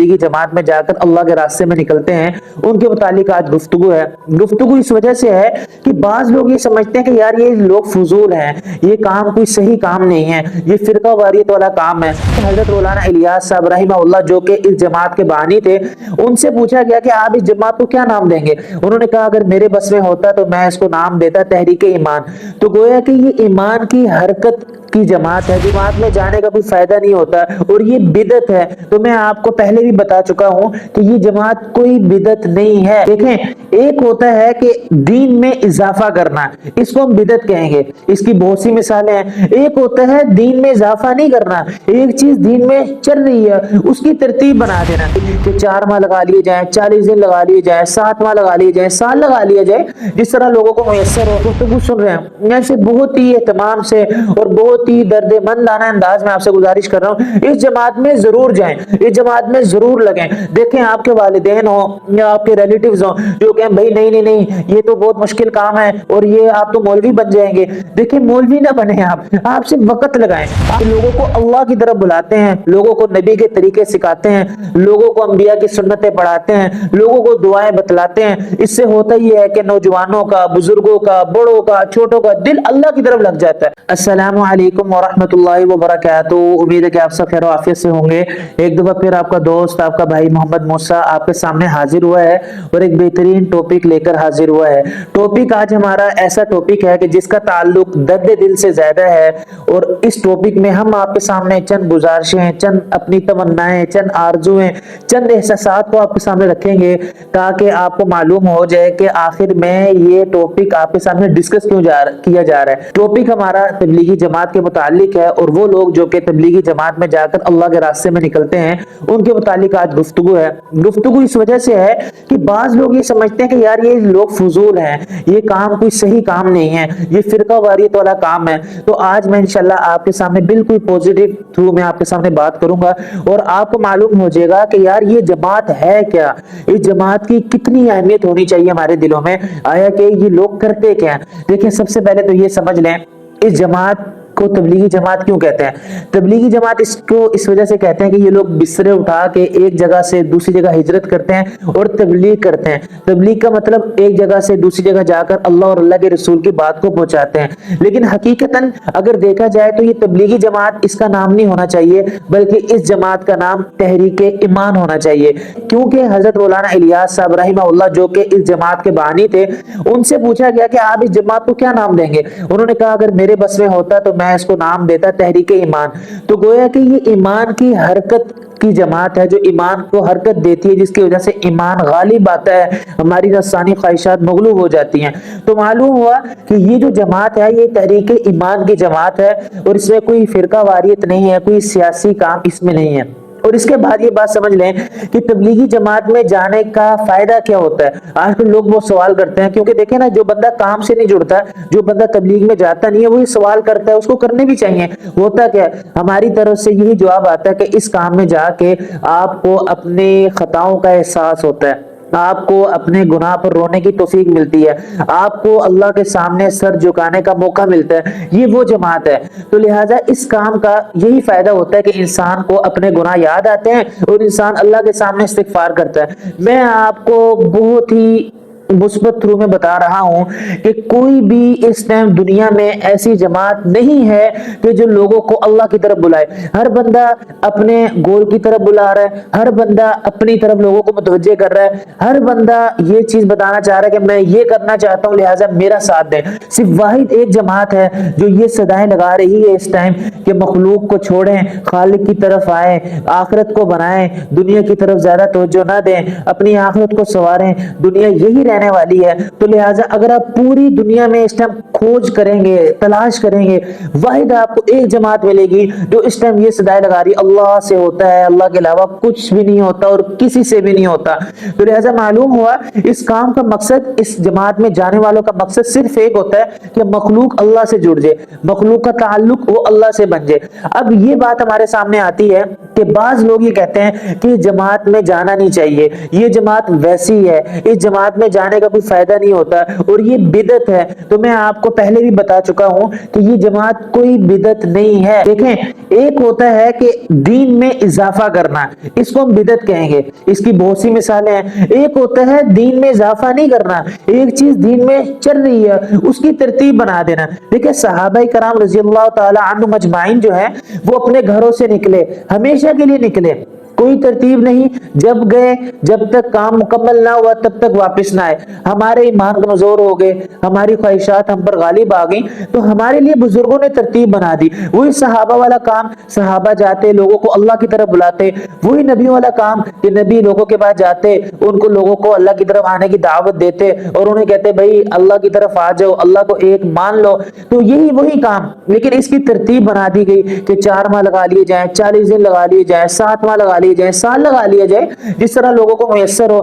تبلیغی جماعت میں جا کر اللہ کے راستے میں نکلتے ہیں، ان کے متعلق آج گفتگو ہے۔ گفتگو اس وجہ سے ہے کہ بعض لوگ یہ سمجھتے ہیں کہ یار یہ لوگ فضول ہیں، یہ کام کوئی صحیح کام نہیں ہے، یہ فرقہ واریت والا کام ہے۔ حضرت مولانا الیاس صاحب رحمہ اللہ جو کہ اس جماعت کے بانی تھے، ان سے پوچھا گیا کہ آپ اس جماعت کو کیا نام دیں گے؟ انہوں نے کہا اگر میرے بس میں ہوتا تو میں اس کو نام دیتا تحریک ایمان۔ تو گویا کہ یہ ایمان کی حرکت کی جماعت ہے، جماعت میں جانے کا کوئی فائدہ نہیں ہوتا اور یہ بدعت ہے۔ تو میں آپ کو پہلے بھی بتا چکا ہوں کہ یہ جماعت کوئی بدعت نہیں ہے۔ دیکھیں، ایک ہوتا ہے کہ دین میں اضافہ کرنا، اس کو ہم بدعت کہیں گے، اس کی بہت سی مثالیں ہیں۔ ایک ہوتا ہے دین میں اضافہ نہیں کرنا، ایک چیز دین میں چل رہی ہے اس کی ترتیب بنا دینا کہ 4 ماہ لگا لیے جائیں، 40 دن لگا لیے جائیں، 7 ماہ لگا لیے جائیں، سال لگا لیا جائے، جس طرح لوگوں کو میسر ہو۔ گفتگو سن رہے ہیں، ایسے بہت ہی اہتمام سے اور بہت ہی درد مند لانا انداز میں آپ سے گزارش کر رہا ہوں، اس جماعت میں ضرور جائیں، اس جماعت میں ضرور لگیں۔ دیکھیں آپ کے والدین ہوں یا آپ کے ریلیٹیوز ہوں جو کہیں بھائی نہیں نہیں نہیں یہ تو بہت مشکل کام ہے اور یہ آپ تو مولوی بن جائیں گے۔ دیکھیں مولوی نہ بنیں، آپ سے وقت لگائیں، آپ لوگوں کو اللہ کی طرف بلاتے ہیں، لوگوں کو نبی کے طریقے سکھاتے ہیں، لوگوں کو انبیاء کی سنتیں پڑھاتے ہیں، لوگوں کو دعائیں بتلاتے ہیں۔ اس سے ہوتا ہی ہے کہ نوجوانوں کا، بزرگوں کا، بڑوں کا، چھوٹوں کا دل اللہ کی طرف لگ جاتا ہے۔ السلام علیکم ورحمۃ اللہ وبرکاتہ، امید ہے کہ آپ سب خیر و عافیت سے ہوں گے۔ ایک دفعہ پھر آپ کا دوست، آپ کا بھائی محمد موسیٰ آپ کے سامنے حاضر ہوا ہے اور ایک بہترین ٹاپک لے کر حاضر ہوا ہے۔ ٹاپک آج ہمارا ایسا ٹاپک ہے کہ جس کا تعلق درد دل سے زیادہ ہے، اور اس ٹاپک میں ہم آپ کے سامنے چند گزارشیں، چند اپنی تمنائیں، چند آرزویں، چند احساسات کو آپ کے سامنے رکھیں گے تاکہ آپ کو معلوم ہو جائے کہ آخر میں یہ ٹاپک آپ کے سامنے ڈسکس کیوں کیا جا رہا ہے۔ ٹاپک ہمارا تبلیغی جماعت کے متعلق ہے اور وہ لوگ جو کہ تبلیغی جماعت میں جا کر اللہ کے راستے میں نکلتے ہیں، ان کے متعلق آج گفتگو ہے۔ گفتگو اس وجہ سے ہے کہ بعض لوگ یہ سمجھتے ہیں کہ یار یہ لوگ فضول ہیں، یہ کام کوئی صحیح کام نہیں ہے، یہ فرقہ واریت والا کام ہے۔ تو آج میں انشاءاللہ آپ کے سامنے بالکل پوزیٹو تھرو میں آپ کے سامنے بات کروں گا اور آپ کو معلوم ہو جائے گا کہ یار یہ جماعت ہے کیا، اس جماعت کی کتنی اہمیت ہونی چاہیے ہمارے دلوں میں، آیا کہ یہ لوگ کرتے کیا ہیں۔ دیکھیں سب سے پہلے تو یہ سمجھ لیں اس جماعت کو تبلیغی جماعت کیوں کہتے ہیں؟ تبلیغی جماعت اس کو اس وجہ سے کہتے ہیں کہ یہ لوگ بسترے اٹھا کے ایک جگہ سے دوسری جگہ ہجرت کرتے ہیں اور تبلیغ کرتے ہیں۔ تبلیغ کا مطلب ایک جگہ سے دوسری جگہ جا کر اللہ اور اللہ کے رسول کی بات کو پہنچاتے ہیں۔ لیکن حقیقتاً اگر دیکھا جائے تو یہ تبلیغی جماعت اس کا نام نہیں ہونا چاہیے، بلکہ اس جماعت کا نام تحریک ایمان ہونا چاہیے، کیونکہ حضرت مولانا الیاس صاحب رحمہ اللہ جو کہ اس جماعت کے بانی تھے، ان سے پوچھا گیا کہ آپ اس جماعت کو کیا نام دیں گے؟ انہوں نے کہا اگر میرے بس میں ہوتا تو میں اس کو نام دیتا تحریک ایمان۔ تو گویا کہ یہ ایمان کی حرکت کی جماعت ہے جو ایمان کو حرکت دیتی ہے، جس کی وجہ سے ایمان غالب آتا ہے، ہماری نفسانی خواہشات مغلوب ہو جاتی ہیں۔ تو معلوم ہوا کہ یہ جو جماعت ہے یہ تحریک ایمان کی جماعت ہے اور اس میں کوئی فرقہ واریت نہیں ہے، کوئی سیاسی کام اس میں نہیں ہے۔ اور اس کے بعد یہ بات سمجھ لیں کہ تبلیغی جماعت میں جانے کا فائدہ کیا ہوتا ہے۔ آج کل لوگ وہ سوال کرتے ہیں، کیونکہ دیکھیں نا جو بندہ کام سے نہیں جڑتا، جو بندہ تبلیغ میں جاتا نہیں ہے، وہی سوال کرتا ہے، اس کو کرنے بھی چاہیے۔ ہوتا کیا ہے ہماری طرف سے یہی جواب آتا ہے کہ اس کام میں جا کے آپ کو اپنے خطاؤں کا احساس ہوتا ہے، آپ کو اپنے گناہ پر رونے کی توفیق ملتی ہے، آپ کو اللہ کے سامنے سر جھکانے کا موقع ملتا ہے۔ یہ وہ جماعت ہے۔ تو لہٰذا اس کام کا یہی فائدہ ہوتا ہے کہ انسان کو اپنے گناہ یاد آتے ہیں اور انسان اللہ کے سامنے استغفار کرتا ہے۔ میں آپ کو بہت ہی مثبت تھرو میں بتا رہا ہوں کہ کوئی بھی اس ٹائم دنیا میں ایسی جماعت نہیں ہے کہ جو لوگوں کو اللہ کی طرف بلائے۔ ہر بندہ اپنے گول کی طرف بلا رہا ہے، ہر بندہ اپنی طرف لوگوں کو متوجہ کر رہا ہے، ہر بندہ یہ چیز بتانا چاہ رہا ہے کہ میں یہ کرنا چاہتا ہوں لہٰذا میرا ساتھ دیں۔ صرف واحد ایک جماعت ہے جو یہ صدائیں لگا رہی ہے اس ٹائم کہ مخلوق کو چھوڑیں، خالق کی طرف آئیں، آخرت کو بنائیں، دنیا کی طرف زیادہ توجہ نہ دیں، اپنی آخرت کو سنواریں، دنیا یہی رہنے والی ہے۔ تو لہٰذا اگر آپ پوری دنیا میں اس ٹائم کھوج کریں گے، تلاش کریں گے، واحد آپ کو ایک جماعت ملے گی جو اس ٹائم یہ صدائیں لگا رہی اللہ سے ہوتا ہے، اللہ کے علاوہ کچھ بھی نہیں ہوتا اور کسی سے بھی نہیں ہوتا۔ تو لہٰذا معلوم ہوا اس کام کا مقصد، اس جماعت میں جانے والوں کا مقصد صرف ایک ہوتا ہے کہ مخلوق اللہ سے جڑ جائے، مخلوق کا تعلق وہ اللہ سے بن جائے۔ اب یہ بات ہمارے سامنے آتی ہے کہ بعض لوگ یہ کہتے ہیں کہ جماعت میں جانا نہیں چاہیے، یہ جماعت ویسی ہے، اس جماعت میں جانے جانے کا کوئی فائدہ نہیں ہوتا اور یہ بدعت ہے۔ تو میں آپ کو پہلے بھی بتا چکا ہوں کہ یہ جماعت کوئی بدعت نہیں ہے۔ دیکھیں، ایک ہوتا ہے کہ دین میں اضافہ کرنا، اس کو ہم بدعت کہیں گے، اس کی بہت سی مثالیں ہیں۔ ایک ہوتا ہے دین میں اضافہ نہیں کرنا، ایک چیز دین میں چل رہی ہے اس کی ترتیب بنا دینا۔ دیکھیں صحابہ کرام رضی اللہ تعالی عنہم اجمعین جو ہے وہ اپنے گھروں سے نکلے، ہمیشہ کے لیے نکلے، کوئی ترتیب نہیں، جب گئے جب تک کام مکمل نہ ہوا تب تک واپس نہ آئے۔ ہمارے ایمان کمزور ہو گئے، ہماری خواہشات ہم پر غالب آ گئیں، تو ہمارے لیے بزرگوں نے ترتیب بنا دی۔ وہی صحابہ والا کام، صحابہ جاتے لوگوں کو اللہ کی طرف بلاتے، وہی نبی والا کام کہ نبی لوگوں کے پاس جاتے، ان کو لوگوں کو اللہ کی طرف آنے کی دعوت دیتے اور انہیں کہتے بھائی اللہ کی طرف آ جاؤ، اللہ کو ایک مان لو۔ تو یہی وہی کام، لیکن اس کی ترتیب بنا دی گئی کہ 4 ماہ لگا لیے جائیں، 40 دن لگا لیے جائیں، 7 ماہ لگا لیے جائیں، سال لگا لیا جائے، جس طرح لوگوں کو میسر ہو،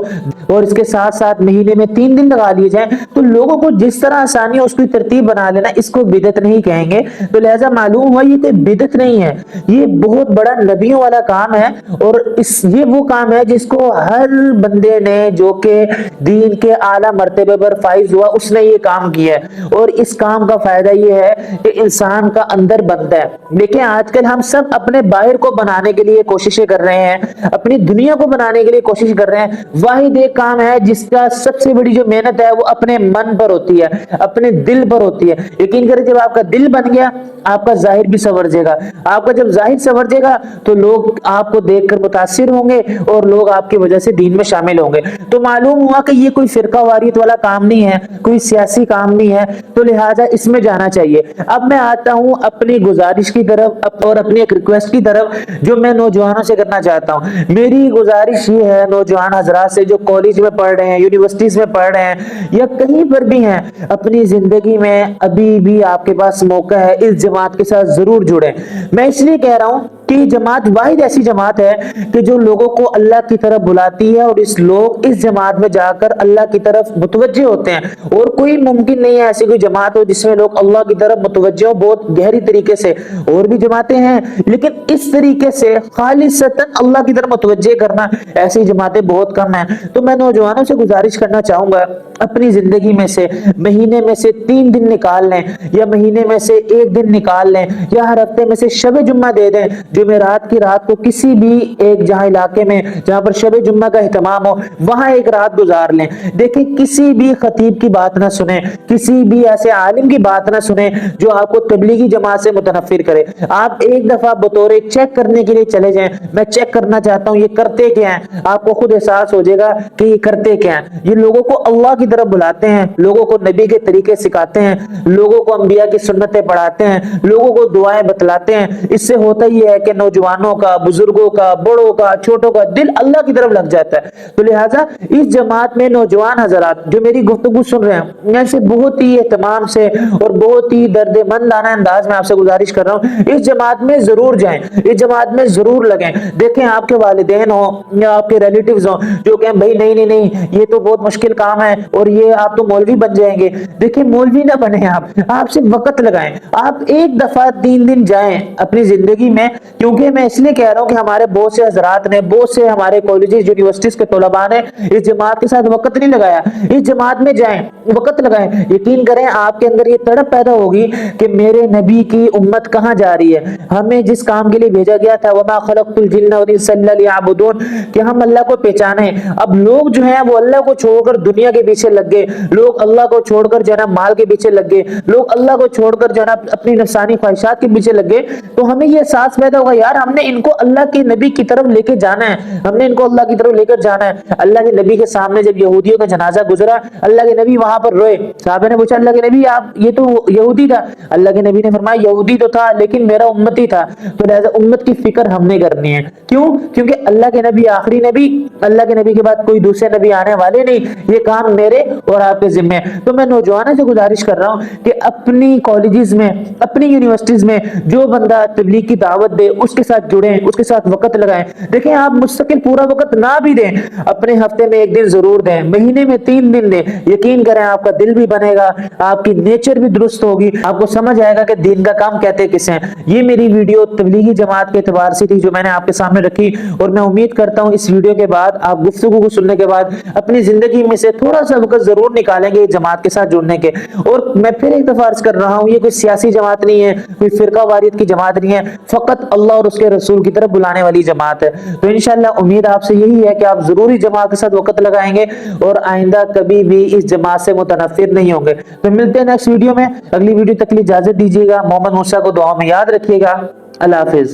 اور اس کے ساتھ ساتھ مہینے میں 3 دن لگا لیے جائیں۔ تو لوگوں کو جس طرح آسانی ہو اس کی ترتیب بنا لینا، اس کو بدعت نہیں کہیں گے۔ تو لہذا معلوم ہوا یہ کوئی بدعت نہیں ہے، یہ بہت بڑا نبیوں والا کام ہے، اور یہ وہ کام ہے جس کو ہر بندے نے جو کہ دین کے اعلیٰ مرتبے پر فائز ہوا اس نے یہ کام کیا ہے، اور اس کام کا فائدہ یہ ہے کہ انسان کا اندر بنتا ہے۔ دیکھیں آج کل ہم سب اپنے باہر کو بنانے کے لیے کوششیں کر رہے ہیں، اپنی دنیا کو بنانے کے لیے کوشش کر رہے ہیں۔ واحد ایک کام ہے جس کا سب سے بڑی جو محنت ہے وہ اپنے من پر ہوتی ہے، اپنے دل پر ہوتی ہے۔ یقین کریں جب آپ کا دل بن گیا آپ کا ظاہر بھی سنور جائے گا، آپ کا جب ظاہر سنور جائے گا تو لوگ آپ کو دیکھ کر متاثر ہوں گے اور لوگ آپ کی وجہ سے دین میں شامل ہوں گے۔ تو معلوم ہوا کہ یہ کوئی فرقہ واریت والا کام نہیں ہے، کوئی سیاسی کام نہیں ہے، تو لہٰذا اس میں جانا چاہیے۔ اب میں آتا ہوں اپنی گزارش کی طرف اور اپنی ایک ریکویسٹ کی طرف جو میں نوجوانوں سے کرنا چاہتا ہوں۔ میری گزارش یہ ہے نوجوان حضرات سے جو کالج میں پڑھ رہے ہیں، یونیورسٹیز میں پڑھ رہے ہیں یا کہیں پر بھی ہیں، اپنی زندگی میں ابھی بھی آپ کے پاس موقع ہے، اس جماعت کے ساتھ ضرور جڑیں۔ میں اس لیے کہہ رہا ہوں کہ یہ جماعت واحد ایسی جماعت ہے کہ جو لوگوں کو اللہ کی طرف بلاتی ہے، اور لوگ اس جماعت میں جا کر اللہ کی طرف متوجہ ہوتے ہیں، اور کوئی ممکن نہیں ہے ایسی کوئی جماعت ہو جس میں لوگ اللہ کی طرف متوجہ ہو بہت گہری طریقے سے۔ اور بھی جماعتیں ہیں لیکن اس طریقے سے خالصتاً اللہ کی طرف متوجہ کرنا ایسی جماعتیں بہت کم ہیں۔ تو میں نوجوانوں سے گزارش کرنا چاہوں گا اپنی زندگی میں سے مہینے میں سے 3 دن نکال لیں، یا مہینے میں سے 1 دن نکال لیں، یا ہر ہفتے میں سے شب جمعہ دے دیں، جمعرات کی رات کو کسی بھی ایک جہاں علاقے میں جہاں پر شب جمعہ کا اہتمام ہو وہاں ایک رات گزار لیں۔ دیکھیں کسی بھی خطیب کی بات نہ سنیں، کسی بھی ایسے عالم کی بات نہ سنیں جو آپ کو تبلیغی جماعت سے متنفر کرے۔ آپ ایک دفعہ بطور چیک کرنے کے لیے چلے جائیں، میں چیک کرنا چاہتا ہوں یہ کرتے کیا ہیں، آپ کو خود احساس ہو جائے گا کہ یہ کرتے کیا ہیں۔ یہ لوگوں کو اللہ کی طرف بلاتے ہیں، لوگوں کو نبی کے طریقے سکھاتے ہیں، لوگوں کو انبیاء کی سنتیں پڑھاتے ہیں، لوگوں کو دعائیں بتلاتے ہیں۔ اس سے ہوتا یہ ہے کہ نوجوانوں کا، بزرگوں کا، بڑوں کا، چھوٹوں کا دل اللہ کی طرف لگ جاتا ہے۔ تو لہٰذا اس جماعت میں نوجوان حضرات جو میری گفتگو سن رہے ہیں، میں سے بہت ہی اہتمام سے اور بہت ہی درد مندانہ انداز میں آپ سے گزارش کر رہا ہوں اس جماعت میں ضرور جائیں، اس جماعت میں ضرور لگیں۔ دیکھیں آپ کے والدین ہوں یا آپ کے ریلیٹیوز ہوں جو کہیں بھائی نہیں نہیں نہیں یہ تو بہت مشکل کام ہے اور یہ آپ تو مولوی بن جائیں گے۔ دیکھیں مولوی نہ بنیں، آپ سے وقت لگائیں، آپ ایک دفعہ 3 دن جائیں اپنی زندگی میں، کیونکہ میں اس لیے کہہ رہا ہوں کہ ہمارے بہت سے حضرات نے، بہت سے ہمارے کالجز یونیورسٹیز کے طلباء نے اس جماعت کے ساتھ وقت نہیں لگایا۔ اس جماعت میں جائیں، وقت لگائیں، یقین کریں آپ کے اندر یہ تڑپ پیدا ہوگی کہ میرے نبی کی امت کہاں جا رہی ہے، ہمیں جس کام کے لیے بھیجا گیا تھا وما خلقت الجن والانس الا لیعبدون، کہ ہم اللہ کو پہچانیں۔ اب لوگ جو ہیں وہ اللہ کو چھوڑ کر دنیا کے پیچھے لگ گئے، لوگ اللہ کو چھوڑ کر جو ہے نا مال کے پیچھے لگ گئے، لوگ اللہ کو چھوڑ کر جو ہے نا اپنی نفسانی خواہشات کے پیچھے لگ گئے۔ تو ہمیں یہ احساس پیدا ہوگا یار ہم نے ان کو اللہ کے نبی کی طرف لے کے جانا ہے، ہم نے ان کو اللہ کی طرف لے کر جانا ہے۔ اللہ کے نبی کے سامنے جب یہودیوں کا جنازہ گزرا، اللہ کے نبی وہاں پر روئے، صحابہ نے پوچھا اللہ کے نبی آپ یہ تو یہودی تھا، اللہ کے نبی نے فرمایا یہودی تو تھا لیکن میرا امتی تھا، تو لہذا امت کی فکر ہم نے کرنی ہے۔ کیوں؟ کیونکہ اللہ کے نبی آخری نبی، اللہ کے نبی کے بعد کوئی دوسرے نبی آنے والے نہیں، یہ کام میرے اور آپ کے ذمہ ہے۔ تو میں نوجوانوں سے گزارش کر رہا ہوں کہ اپنی کالجز میں، اپنی یونیورسٹیز میں جو بندہ تبلیغ کی دعوت دے اس کے ساتھ جڑیں، اس کے ساتھ وقت لگائیں۔ دیکھیں آپ مستقل پورا وقت نہ بھی دیں، اپنے ہفتے میں 1 دن ضرور دیں، مہینے میں 3 دن دیں، یقین کریں آپ کا دل بھی بنے گا، آپ کی نیچر بھی درست ہوگی، آپ کو سمجھ آئے گا کہ دین کا کام کہتے کسے ہیں۔ یہ میری ویڈیو تبلیغی جماعت کے اعتبار سے تھی جو میں نے آپ کے سامنے رکھی، اور میں امید کرتا ہوں اس ویڈیو کے بعد بعد, آپ گفتگو کو سننے کے بعد اپنی زندگی میں سے تھوڑا سا وقت ضرور نکالیں گے جماعت کے ساتھ جڑنے کے. اور میں پھر ایک دفعہ عرض کر رہا ہوں, یہ کوئی سیاسی جماعت نہیں ہے, کوئی فرقہ واریت کی جماعت نہیں ہے, فقط اللہ اور اس کے رسول کی طرف بلانے والی جماعت ہے. تو انشاءاللہ امید آپ سے یہی ہے کہ آپ ضروری جماعت کے ساتھ وقت لگائیں گے اور آئندہ کبھی بھی اس جماعت سے متنفر نہیں ہوں گے. تو ملتے ہیں نیکسٹ ویڈیو میں. اگلی ویڈیو تک کے لیے اجازت دیجیے گا. محمد موسیٰ کو دعاؤں میں یاد رکھیے گا. اللہ حافظ.